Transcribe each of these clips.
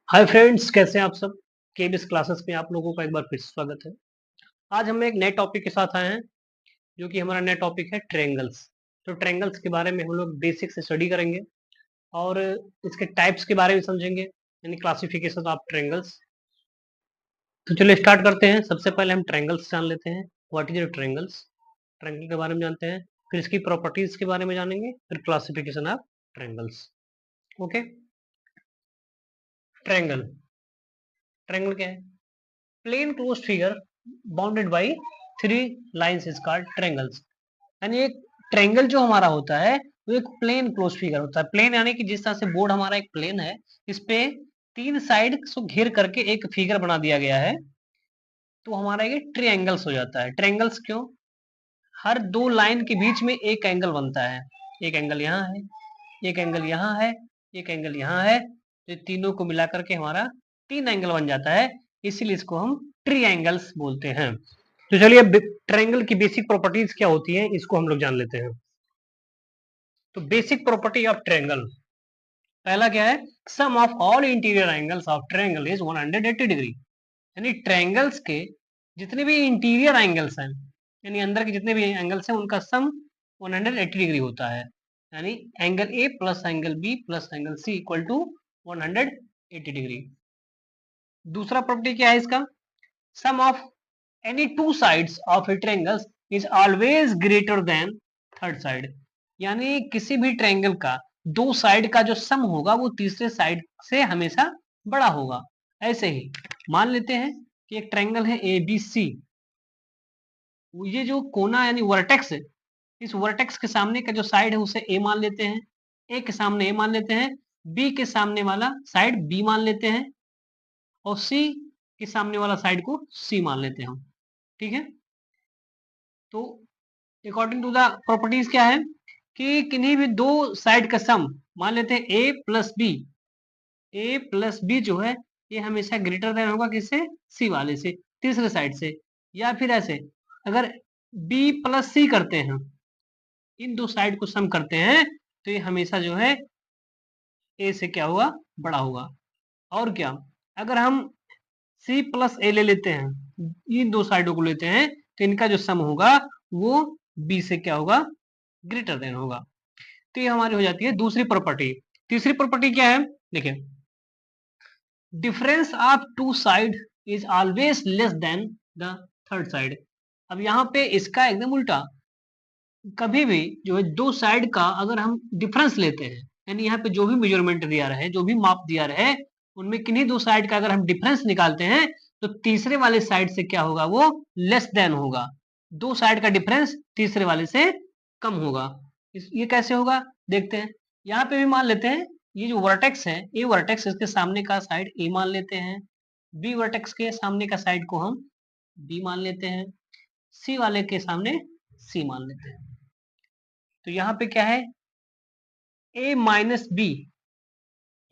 Hi friends, कैसे हैं आप सब। केबीएस क्लासेस में आप लोगों का एक बार फिर से स्वागत है। आज हम एक नए टॉपिक के साथ आए हैं, जो कि हमारा नया टॉपिक है ट्रायंगल्स। तो ट्रायंगल्स के बारे में हम लोग बेसिक से स्टडी करेंगे और इसके टाइप्स के बारे में समझेंगे, यानी क्लासिफिकेशन ऑफ ट्रायंगल्स। तो चलिए स्टार्ट करते हैं। सबसे पहले हम ट्रायंगल्स जान लेते हैं। What is triangles. ट्रायंगल के बारे में जानते हैं, फिर इसकी प्रॉपर्टीज के बारे में जानेंगे, फिर classification of triangles. Okay. Triangle. Triangle क्या है? Plane closed figure bounded by three lines is called triangles. यानी एक ट्रायंगल जो हमारा होता है वो एक प्लेन क्लोज फिगर होता है। प्लेन यानी कि जिस तरह से बोर्ड हमारा एक प्लेन है, इस पे तीन साइड को घेर करके एक फिगर बना दिया गया है, तो हमारा ये ट्रायंगल्स हो जाता है। ट्रायंगल्स क्यों? हर दो लाइन के बीच में एक एंगल बनता है। एक एंगल यहाँ है, एक एंगल यहाँ है, एक एंगल यहाँ है, तो ये तीनों को मिला करके हमारा तीन एंगल बन जाता है, इसीलिए इसको हम ट्रायंगल्स बोलते हैं। तो चलिए अब ट्रायंगल की बेसिक प्रॉपर्टीज क्या होती हैं, इसको हम लोग जान लेते हैं। तो बेसिक प्रॉपर्टी ऑफ ट्रायंगल, पहला क्या है? Sum of all interior angles of triangle is 180 degree. यानी ट्रायंगल्स के जितने भी इंटीरियर एंगल्स हैं, यानी अंदर के जितने भी एंगल्स हैं, उनका सम 180 डिग्री होता है। यानी angle A plus angle B plus angle C equal to 180 degree. दूसरा प्रॉपर्टी क्या है इसका? Sum of any two sides of a triangle is always greater than third side. यानी किसी भी ट्रायंगल का दो साइड का जो सम होगा वो तीसरे साइड से हमेशा बड़ा होगा। ऐसे ही मान लेते हैं कि एक ट्रायंगल है ए बी सी। ये जो कोना यानी वर्टेक्स है, इस वर्टेक्स के सामने का जो साइड है उसे ए मान लेते हैं, ए के सामने ए मान लेते हैं, बी के सामने वाला साइड बी मान लेते हैं, और सी के सामने वाला साइड को सी मान लेते हैं हम। ठीक है। तो अकॉर्डिंग टू द प्रॉपर्टीज क्या है कि किन्हीं भी दो साइड का सम, मान लेते हैं ए प्लस बी। ए प्लस बी जो है ये हमेशा ग्रेटर देन होगा किससे? सी वाले से, तीसरे साइड से। या फिर ऐसे, अगर बी प्लस सी करते हैं, इन दो साइड को सम करते हैं, तो ये हमेशा जो है ए से क्या होगा? बड़ा होगा। और क्या, अगर हम सी प्लस ए ले लेते हैं, इन दो साइडों को लेते हैं, तो इनका जो सम होगा वो बी से क्या होगा? ग्रेटर देन होगा। तो ये हमारी हो जाती है दूसरी प्रॉपर्टी। तीसरी प्रॉपर्टी क्या है? देखिए, difference of two side is always less than the third side. अब यहाँ पे इसका एकदम उल्टा, कभी भी जो है दो साइड का अगर हम डिफरेंस लेते हैं, यानी यहाँ पे जो भी मेजरमेंट दिया रहे, जो भी माप दिया रहे, उनमें किन्हीं दो साइड का अगर हम डिफरेंस निकालते हैं, तो तीसरे वाले साइड से क्या होगा? वो लेस देन होगा। दो साइड का डिफरेंस तीसरे वाले से कम होगा। ये कैसे होगा देखते हैं। यहाँ पे भी मान लेते हैं, ये जो वर्टेक्स है, ए वर्टेक्स, इसके सामने का साइड ए मान लेते हैं, बी वर्टेक्स के सामने का साइड को हम बी मान लेते हैं, सी वाले के सामने सी मान लेते हैं। तो यहाँ पे क्या है? ए माइनस बी,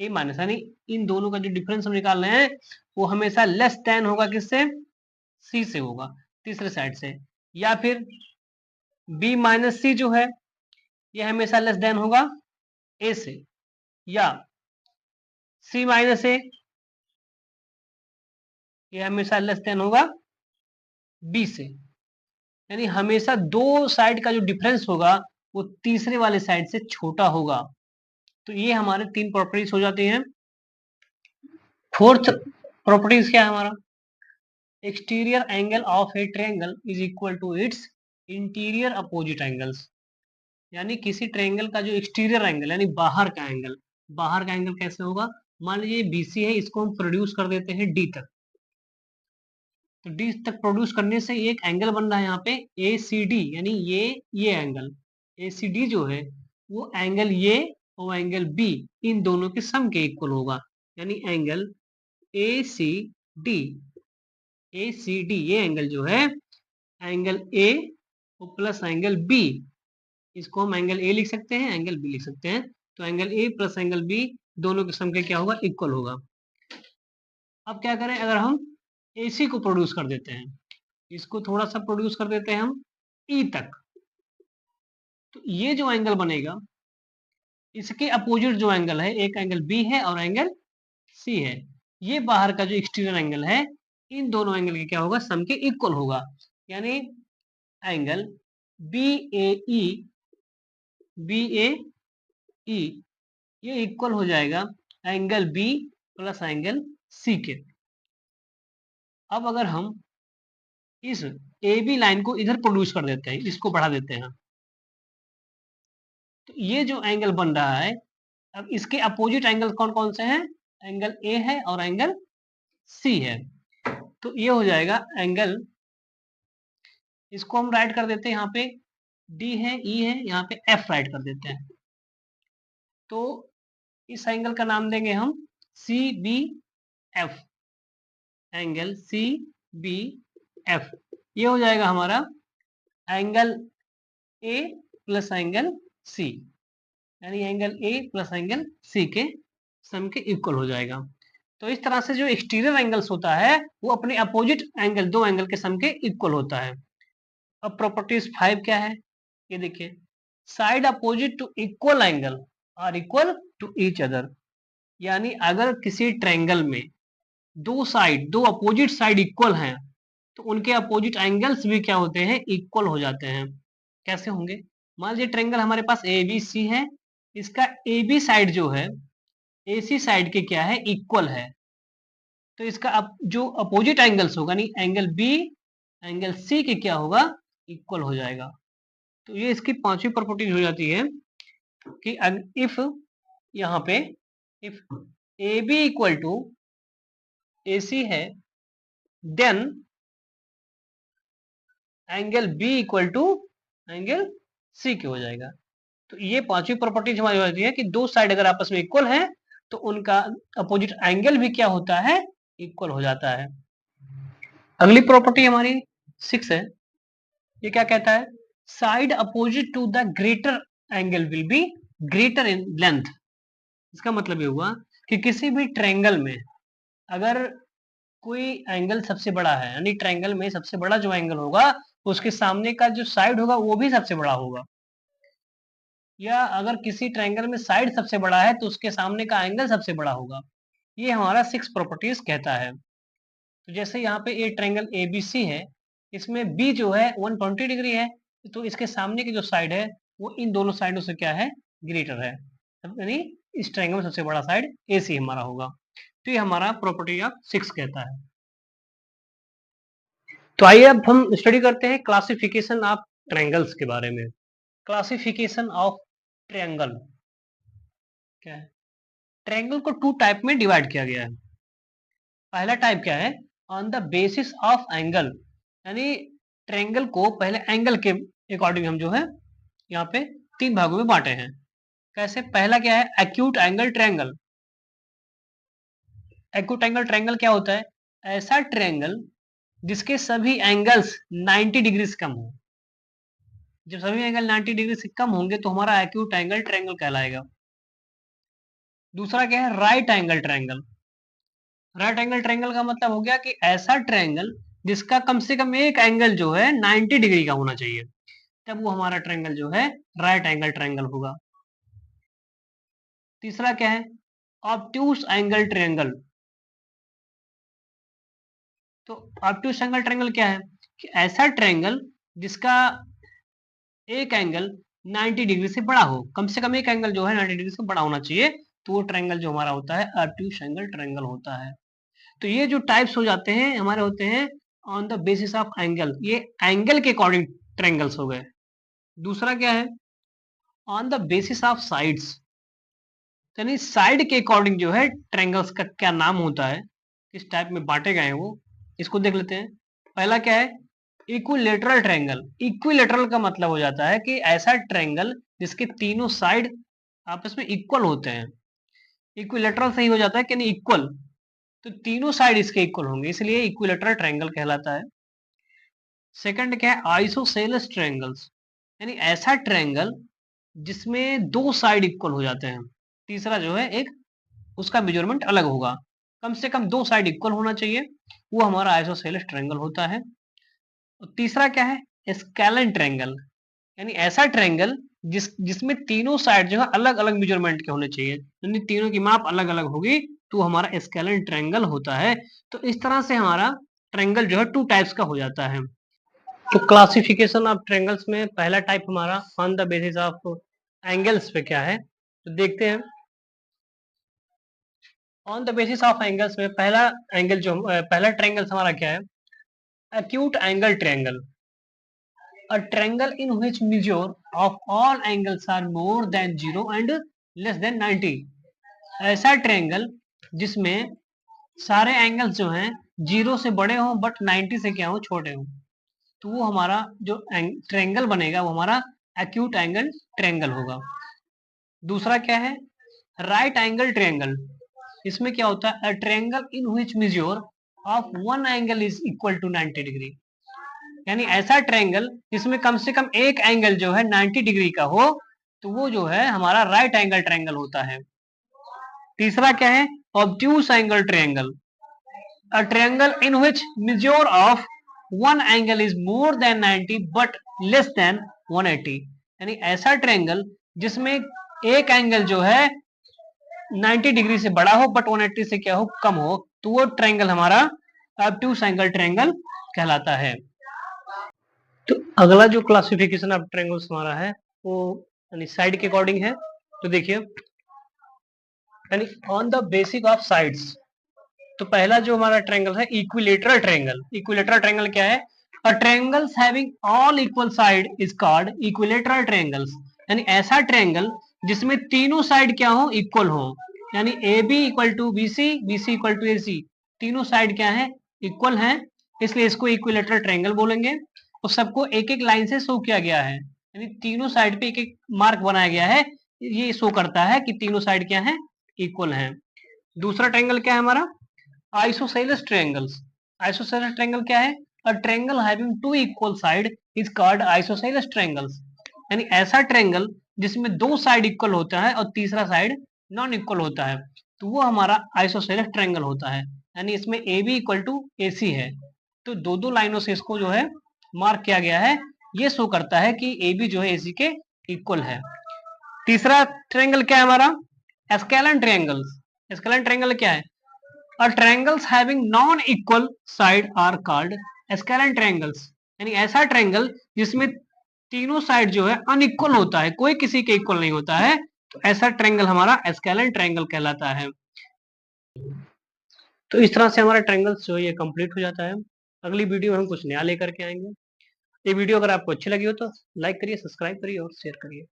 ए माइनस यानी इन दोनों का जो डिफरेंस हम निकाल रहे हैं वो हमेशा लेस देन होगा किससे? सी से होगा, तीसरे साइड से। या फिर बी माइनस सी जो है ये हमेशा लेस देन होगा ए से, या सी माइनस ए ये हमेशा लेस देन होगा बी से। यानी हमेशा दो साइड का जो डिफरेंस होगा वो तीसरे वाले साइड से छोटा होगा। तो ये हमारे तीन प्रॉपर्टीज हो जाती हैं। फोर्थ प्रॉपर्टीज क्या है हमारा? Exterior angle of a triangle is equal to its interior opposite angles. यानी किसी ट्रायंगल का जो एक्सटीरियर एंगल यानी बाहर का एंगल, बाहर का एंगल कैसे होगा? मान लीजिए बीसी है, इसको हम प्रोड्यूस कर देते हैं डी तक। तो डी तक प्रोड्यूस करने से एक एंगल बन रहा है यहाँ पे ए सी डी, यानी ये एंगल ए सी डी जो है वो एंगल ये और एंगल बी, इन दोनों के सम के इक्वल होगा। यानी angle A C D, A C D ये एंगल जो है, एंगल ए और प्लस एंगल बी, इसको हम एंगल ए लिख सकते हैं, एंगल बी लिख सकते हैं। तो angle A plus angle B दोनों के सम के क्या होगा? इक्वल होगा। अब क्या करें, अगर हम एसी को प्रोड्यूस कर देते हैं, इसको थोड़ा सा प्रोड्यूस कर देते हैं हम ई तक, तो ये जो एंगल बनेगा इसके अपोजिट जो एंगल है, एक एंगल बी है और एंगल सी है, ये बाहर का जो एक्सटीरियर एंगल है, इन दोनों एंगल के क्या होगा, सम के इक्वल होगा। यानी एंगल बी ए ई ये इक्वल हो जाएगा angle B plus angle C के। अब अगर हम इस ए बी लाइन को इधर प्रोड्यूस कर देते हैं, इसको बढ़ा देते हैं, तो ये जो एंगल बन रहा है, अब इसके अपोजिट एंगल कौन कौन से हैं, एंगल ए है और एंगल सी है। तो ये हो जाएगा एंगल, इसको हम राइट कर देते हैं, यहाँ पे डी है, ई है, यहाँ पे एफ राइट कर देते हैं। तो इस एंगल का नाम देंगे हम C B F, angle C B F. ये हो जाएगा हमारा angle A plus angle C, यानी angle A plus angle C के सम के इक्वल हो जाएगा। तो इस तरह से जो एक्सटीरियर एंगल्स होता है वो अपने अपोजिट एंगल, दो एंगल के सम के इक्वल होता है। अब प्रॉपर्टीज 5 क्या है, ये देखिए, side opposite to equal angle are equal to each other. यानी अगर किसी ट्रायंगल में दो साइड, दो अपोजिट साइड इक्वल हैं, तो उनके अपोजिट एंगल्स भी क्या होते हैं, इक्वल हो जाते हैं। कैसे होंगे, मान लीजिए ट्रायंगल हमारे पास ए बी सी है, इसका ए बी साइड जो है ए सी साइड के क्या है, इक्वल है। तो इसका जो अपोजिट एंगल्स होगा, नहीं एंगल बी एंगल सी के क्या होगा, इक्वल हो जाएगा। तो ये इसकी पांचवी प्रॉपर्टी हो जाती है कि इफ यहाँ पे if A B equal to A C है, then angle B equal to angle C के हो जाएगा। तो ये पांचवी प्रॉपर्टीज हमारी हो जाती है कि दो साइड अगर आपस में इक्वल है तो उनका अपोजिट एंगल भी क्या होता है, इक्वल हो जाता है। अगली प्रॉपर्टी हमारी 6 है। ये क्या कहता है, side opposite to the greater angle will be greater in length. इसका मतलब ये हुआ कि किसी भी ट्रायंगल में अगर कोई एंगल सबसे बड़ा है, यानी ट्रायंगल में सबसे बड़ा जो एंगल होगा उसके सामने का जो साइड होगा वो भी सबसे बड़ा होगा, या अगर किसी ट्रायंगल में साइड सबसे बड़ा है तो उसके सामने का एंगल सबसे बड़ा होगा। ये हमारा 6 प्रॉपर्टीज कहता है। तो जैसे यहाँ पे ये ट्रायंगल ए बी सी है, इसमें बी जो है 120 डिग्री है, तो इसके सामने की जो साइड है वो इन दोनों साइडों से क्या है, ग्रेटर है, यानी इस ट्रायंगल में सबसे बड़ा साइड ए सी हमारा होगा। तो ये हमारा प्रॉपर्टी ऑफ 6 कहता है। तो आइए अब हम स्टडी करते हैं क्लासिफिकेशन ऑफ ट्रायंगल्स के बारे में। क्लासिफिकेशन ऑफ ट्रायंगल क्या है, ट्रायंगल को 2 टाइप में डिवाइड किया गया है। पहला टाइप क्या है, on the basis of angle, यानी ट्रायंगल को पहले एंगल के अकॉर्डिंग हम जो है यहाँ पे 3 भागों में बांटे हैं। कैसे, पहला क्या है, acute angle triangle. Acute angle triangle क्या होता है, ऐसा ट्रायंगल जिसके सभी एंगल्स 90 डिग्री से कम हो। जब सभी एंगल 90 डिग्री से कम होंगे तो हमारा एक्यूट एंगल ट्रायंगल कहलाएगा। दूसरा क्या है, right angle triangle. Right angle triangle का मतलब हो गया कि ऐसा ट्रायंगल जिसका कम से कम एक एंगल जो है 90 डिग्री का होना चाहिए, तब वो हमारा ट्रायंगल जो है राइट एंगल ट्रायंगल होगा। तीसरा क्या है, ऑब्ट्यूस एंगल ट्रायंगल। तो ऑब्ट्यूस एंगल ट्रायंगल क्या है कि ऐसा ट्रायंगल जिसका एक एंगल 90 डिग्री से बड़ा हो, कम से कम एक एंगल जो है 90 डिग्री से बड़ा होना चाहिए, तो वो ट्रायंगल जो हमारा होता है ऑब्ट्यूस एंगल ट्रायंगल होता है। तो ये जो टाइप्स हो जाते हैं हमारे होते हैं on the basis of angle, ये एंगल के अकॉर्डिंग ट्रायंगल्स हो गए। दूसरा क्या है, on the basis of sides, यानी साइड के अकॉर्डिंग जो है ट्रायंगल्स का क्या नाम होता है, किस टाइप में बांटे गए हैं वो, इसको देख लेते हैं। पहला क्या है, इक्विलेटरल ट्रायंगल। इक्विलेटरल का मतलब हो जाता है कि ऐसा ट्रायंगल जिसके तीनों साइड आपस में इक्वल होते हैं। इक्विलेटरल सही हो जाता है कि नहीं, इक्वल, तो तीनों साइड इसके इक्वल होंगे, इसलिए इक्विलेटरल ट्रायंगल कहलाता है। सेकंड क्या है, आइसोसेलेस ट्रायंगल्स, यानी ऐसा ट्रायंगल जिसमें दो साइड इक्वल हो जाते हैं। तीसरा जो है, एक उसका मेजरमेंट अलग होगा, कम से कम दो साइड इक्वल होना चाहिए, वो हमारा आइसोसेलेस ट्रायंगल होता है। और तीसरा क्या है, स्केलन ट्रायंगल, यानी ऐसा ट्रायंगल जिसमें तीनों साइड जो है अलग अलग मेजरमेंट के होने चाहिए, यानी तीनों की माप अलग अलग होगी, तो हमारा स्केलन ट्रायंगल होता है। तो इस तरह से हमारा ट्रायंगल जो है 2 टाइप्स का हो जाता है। तो क्लासिफिकेशन ऑफ ट्रायंगल्स में पहला टाइप हमारा on the basis of angles पे क्या है, तो देखते हैं। On the basis of angles में पहला एंगल जो पहला ट्रायंगल हमारा क्या है, acute angle triangle, a triangle in which measure of all angles are more than 0 and less than 90। ऐसा ट्रायंगल जिसमें सारे एंगल्स जो हैं 0 से बड़े हों बट 90 से क्या हो, छोटे हों, तो वो हमारा जो ट्रायंगल बनेगा वो हमारा एक्यूट एंगल ट्रायंगल होगा। दूसरा क्या है, राइट एंगल ट्रायंगल। इसमें क्या होता है, a triangle in which measure of one angle is equal to 90 degree, यानी ऐसा ट्रायंगल जिसमें कम से कम एक एंगल जो है 90 डिग्री का हो, तो वो जो है हमारा राइट एंगल ट्रायंगल होता है। तीसरा क्या है, obtuse angle triangle, a triangle in which measure of one angle is more than 90 but less than 180, यानी ऐसा ट्रायंगल जिसमें एक एंगल जो है 90 डिग्री से बड़ा हो बट 180 से क्या हो, कम हो, तो वो ट्रायंगल हमारा ऑब्ट्यूस एंगल ट्रायंगल कहलाता है। तो अगला जो क्लासिफिकेशन ऑफ ट्रायंगल्स हमारा है वो यानी साइड के अकॉर्डिंग है। तो देखिए, यानी on the basic of sides, तो पहला जो हमारा ट्रायंगल है इक्विलेटरल ट्रायंगल। इक्विलेटरल ट्रायंगल क्या है, a triangles having all equal side is called equilateral triangles, यानी ऐसा ट्रायंगल जिसमें तीनों साइड क्या हो, इक्वल हो, यानी A B equal to B C, B C equal to A C, तीनों साइड क्या है, इक्वल है, इसलिए इसको इक्विलेटरल ट्रायंगल बोलेंगे। और सबको एक एक लाइन से शो किया गया है, यानी तीनों साइड पे एक एक मार्क बनाया गया है, ये शो करता है कि तीनों साइड क्या है, इक्वल है। दूसरा ट्रायंगल क्या है हमारा, आइसोसेलेस ट्रायंगल्स। आइसोसेलेस ट्रायंगल क्या है, a triangle having two equal side is called isosceles triangles, यानी ऐसा ट्रायंगल जिसमें दो साइड इक्वल होता है और तीसरा साइड नॉन इक्वल होता है, तो वो हमारा आइसोसेलेस ट्रायंगल होता है, यानी इसमें ए B equal to A C है, तो दो दो लाइनों से इसको जो है मार्क किया गया है, ये शो करता है कि ए बी जो है ए सी के इक्वल है। तीसरा ट्रायंगल क्या है हमारा, स्केलन ट्रायंगल्स। स्केलन ट्रायंगल क्या है, और triangles having non equal side are called scalene triangles, यानी ऐसा ट्रायंगल जिसमें तीनों साइड जो है अनइक्वल होता है, कोई किसी के इक्वल नहीं होता है, तो ऐसा ट्रायंगल हमारा स्केलन ट्रायंगल कहलाता है। तो इस तरह से हमारा ट्रायंगल्स जो है ये कंप्लीट हो जाता है। अगली वीडियो में हम कुछ नया लेकर के आएंगे। ये वीडियो अगर आपको अच्छी लगी हो तो लाइक करिए, सब्सक्राइब करिए और शेयर करिए।